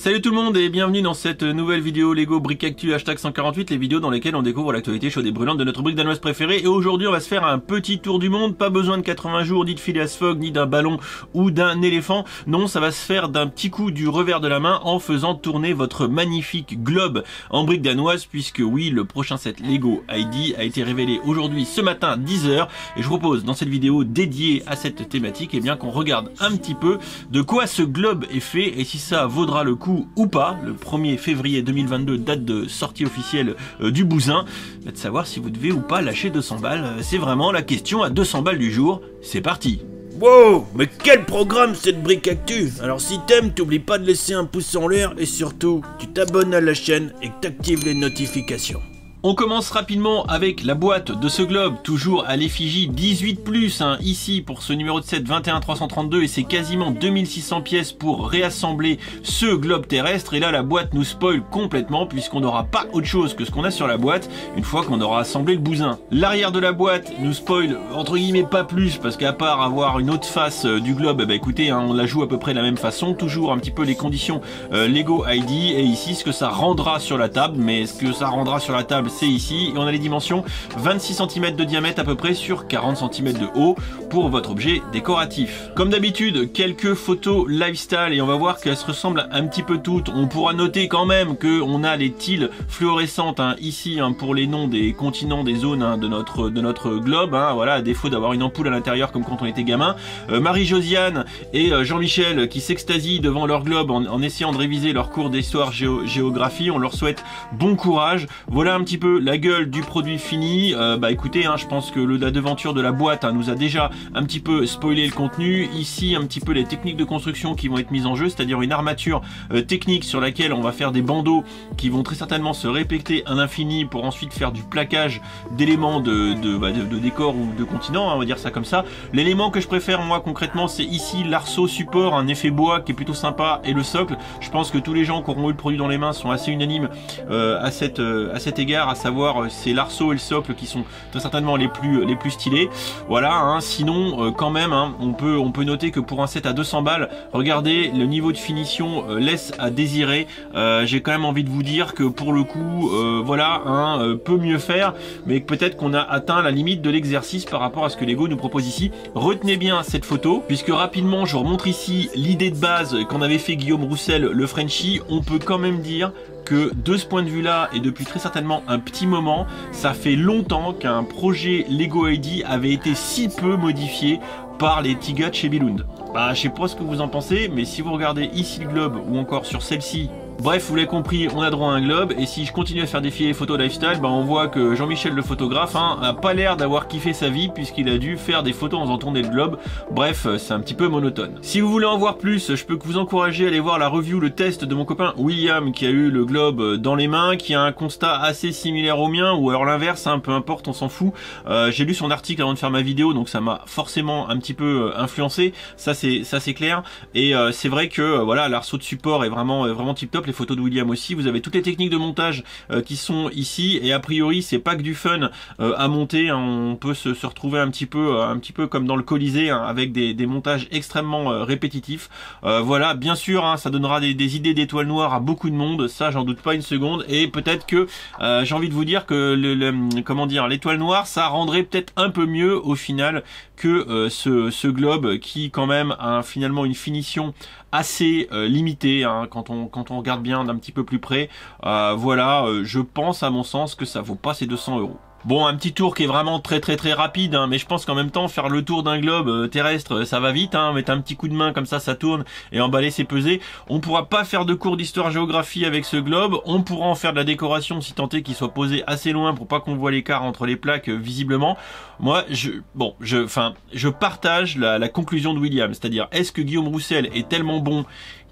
Salut tout le monde et bienvenue dans cette nouvelle vidéo Lego Brick Actu #148, les vidéos dans lesquelles on découvre l'actualité chaude et brûlante de notre brique danoise préférée. Et aujourd'hui on va se faire un petit tour du monde, pas besoin de 80 jours, ni de Phileas Fogg, ni d'un ballon ou d'un éléphant. Non, ça va se faire d'un petit coup du revers de la main en faisant tourner votre magnifique globe en brique danoise, puisque oui, le prochain set Lego ID a été révélé aujourd'hui ce matin 10h. Et je vous propose dans cette vidéo dédiée à cette thématique, eh bien qu'on regarde un petit peu de quoi ce globe est fait et si ça vaudra le coup ou pas. Le 1er février 2022, date de sortie officielle du bousin, de savoir si vous devez ou pas lâcher 200 balles. C'est vraiment la question à 200 balles du jour. C'est parti. Wow, mais quel programme cette brique actu! Alors si t'aimes, t'oublies pas de laisser un pouce en l'air et surtout, tu t'abonnes à la chaîne et que t'actives les notifications. On commence rapidement avec la boîte de ce globe, toujours à l'effigie 18+, hein, ici pour ce numéro de set 21332, et c'est quasiment 2600 pièces pour réassembler ce globe terrestre. Et là la boîte nous spoil complètement puisqu'on n'aura pas autre chose que ce qu'on a sur la boîte une fois qu'on aura assemblé le bousin. L'arrière de la boîte nous spoil entre guillemets pas plus, parce qu'à part avoir une autre face du globe, bah écoutez, hein, on la joue à peu près de la même façon, toujours un petit peu les conditions Lego ID, et ici ce que ça rendra sur la table, mais ce que ça rendra sur la table c'est ici, et on a les dimensions 26 cm de diamètre à peu près sur 40 cm de haut pour votre objet décoratif. Comme d'habitude, quelques photos lifestyle et on va voir qu'elles se ressemblent un petit peu toutes. On pourra noter quand même que on a les tiles fluorescentes hein, ici hein, pour les noms des continents, des zones hein, de notre globe, hein, voilà, à défaut d'avoir une ampoule à l'intérieur comme quand on était gamin. Marie-Josiane et Jean-Michel qui s'extasient devant leur globe en essayant de réviser leur cours d'histoire géographie. On leur souhaite bon courage. Voilà un petit peu la gueule du produit fini. Bah écoutez, hein, je pense que la devanture de la boîte hein, nous a déjà un petit peu spoilé le contenu. Ici un petit peu les techniques de construction qui vont être mises en jeu, c'est-à-dire une armature technique sur laquelle on va faire des bandeaux qui vont très certainement se répéter à l'infini pour ensuite faire du plaquage d'éléments de décor ou de continent, hein, on va dire ça comme ça. L'élément que je préfère moi concrètement, c'est ici l'arceau support, un effet bois qui est plutôt sympa, et le socle. Je pense que tous les gens qui auront eu le produit dans les mains sont assez unanimes à cet égard, à savoir c'est l'arceau et le socle qui sont très certainement les plus stylés. Voilà, hein, sinon quand même hein, on peut noter que pour un set à 200 balles, regardez, le niveau de finition laisse à désirer. J'ai quand même envie de vous dire que pour le coup voilà, hein, peut mieux faire, mais peut-être qu'on a atteint la limite de l'exercice par rapport à ce que Lego nous propose ici. Retenez bien cette photo, puisque rapidement je remontre ici l'idée de base qu'en avait fait Guillaume Roussel, le Frenchie. On peut quand même dire que de ce point de vue là, et depuis très certainement un petit moment, ça fait longtemps qu'un projet Lego ID avait été si peu modifié par les petits gars de chez Billund. Bah je sais pas ce que vous en pensez, mais si vous regardez ici le globe ou encore sur celle-ci, bref, vous l'avez compris, on a droit à un globe. Et si je continue à faire défiler les photos lifestyle, bah on voit que Jean-Michel le photographe hein, a pas l'air d'avoir kiffé sa vie, puisqu'il a dû faire des photos en faisant tourner le globe. Bref, c'est un petit peu monotone. Si vous voulez en voir plus, je peux que vous encourager à aller voir la review, le test de mon copain William, qui a eu le globe dans les mains, qui a un constat assez similaire au mien, ou alors l'inverse, hein, peu importe, on s'en fout. J'ai lu son article avant de faire ma vidéo, donc ça m'a forcément un petit peu influencé, ça c'est clair. Et c'est vrai que voilà, l'arceau de support est vraiment tip top. Les photos de William aussi, vous avez toutes les techniques de montage qui sont ici, et a priori c'est pas que du fun à monter, hein. On peut se retrouver un petit peu comme dans le Colisée hein, avec des montages extrêmement répétitifs. Voilà, bien sûr hein, ça donnera des idées d'étoiles noires à beaucoup de monde, ça j'en doute pas une seconde. Et peut-être que j'ai envie de vous dire que comment dire, l'étoile noire ça rendrait peut-être un peu mieux au final que ce globe qui quand même a finalement une finition assez limitée hein, quand on regarde bien d'un petit peu plus près. Voilà, je pense à mon sens que ça vaut pas ces 200 €. Bon, un petit tour qui est vraiment très rapide, hein, mais je pense qu'en même temps faire le tour d'un globe terrestre ça va vite, hein, mettre un petit coup de main comme ça tourne, et emballer c'est peser. On pourra pas faire de cours d'histoire géographie avec ce globe, on pourra en faire de la décoration si tant est qu'il soit posé assez loin pour pas qu'on voit l'écart entre les plaques visiblement. Moi je partage la conclusion de William, c'est-à-dire est-ce que Guillaume Roussel est tellement bon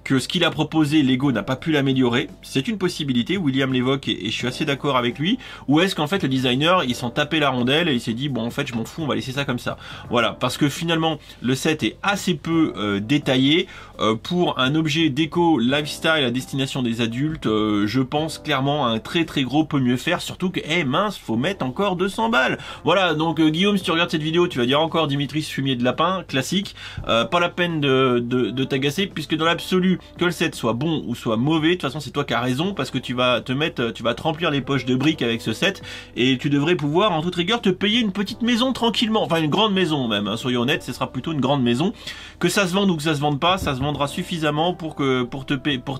que ce qu'il a proposé, Lego n'a pas pu l'améliorer? C'est une possibilité, William l'évoque et je suis assez d'accord avec lui. Ou est-ce qu'en fait le designer il s'en tapait la rondelle et il s'est dit bon en fait je m'en fous, on va laisser ça comme ça. Voilà, parce que finalement le set est assez peu détaillé pour un objet déco lifestyle à destination des adultes. Je pense clairement un très gros peut mieux faire, surtout que mince, faut mettre encore 200 balles. Voilà, donc Guillaume, si tu regardes cette vidéo tu vas dire encore Dimitri fumier de lapin, classique. Pas la peine de t'agacer, puisque dans l'absolu là-dessus. Que le set soit bon ou soit mauvais, de toute façon c'est toi qui as raison, parce que tu vas te remplir les poches de briques avec ce set, et tu devrais pouvoir en toute rigueur te payer une petite maison tranquillement, enfin une grande maison même, hein, soyons honnêtes, ce sera plutôt une grande maison. Que ça se vende ou que ça se vende pas, ça se vendra suffisamment pour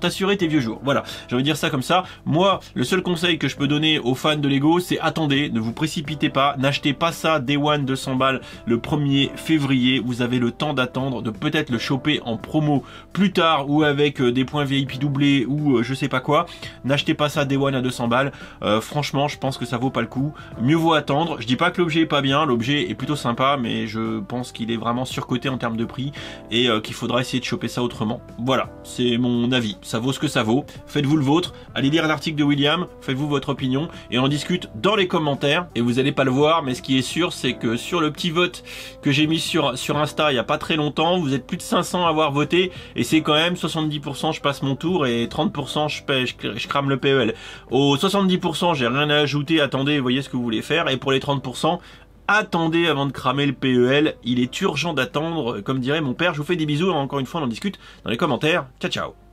t'assurer tes vieux jours. Voilà, j'ai envie de dire ça comme ça. Moi, le seul conseil que je peux donner aux fans de Lego, c'est attendez, ne vous précipitez pas, n'achetez pas ça Day One 200 balles le 1er février, vous avez le temps d'attendre, de peut-être le choper en promo plus tard ou avec des points VIP doublés ou je sais pas quoi. N'achetez pas ça Day One à 200 balles, franchement je pense que ça vaut pas le coup, mieux vaut attendre. Je dis pas que l'objet est pas bien, l'objet est plutôt sympa, mais je pense qu'il est vraiment surcoté en termes de prix et qu'il faudra essayer de choper ça autrement. Voilà, c'est mon avis, ça vaut ce que ça vaut, faites-vous le vôtre, allez lire l'article de William, faites-vous votre opinion et on discute dans les commentaires. Et vous allez pas le voir, mais ce qui est sûr, c'est que sur le petit vote que j'ai mis sur Insta il y a pas très longtemps, vous êtes plus de 500 à avoir voté et c'est quand même 70% je passe mon tour et 30% je crame le PEL. Aux 70% j'ai rien à ajouter, attendez, voyez ce que vous voulez faire, et pour les 30%, attendez avant de cramer le PEL, il est urgent d'attendre, comme dirait mon père. Je vous fais des bisous, encore une fois on en discute dans les commentaires. Ciao ciao.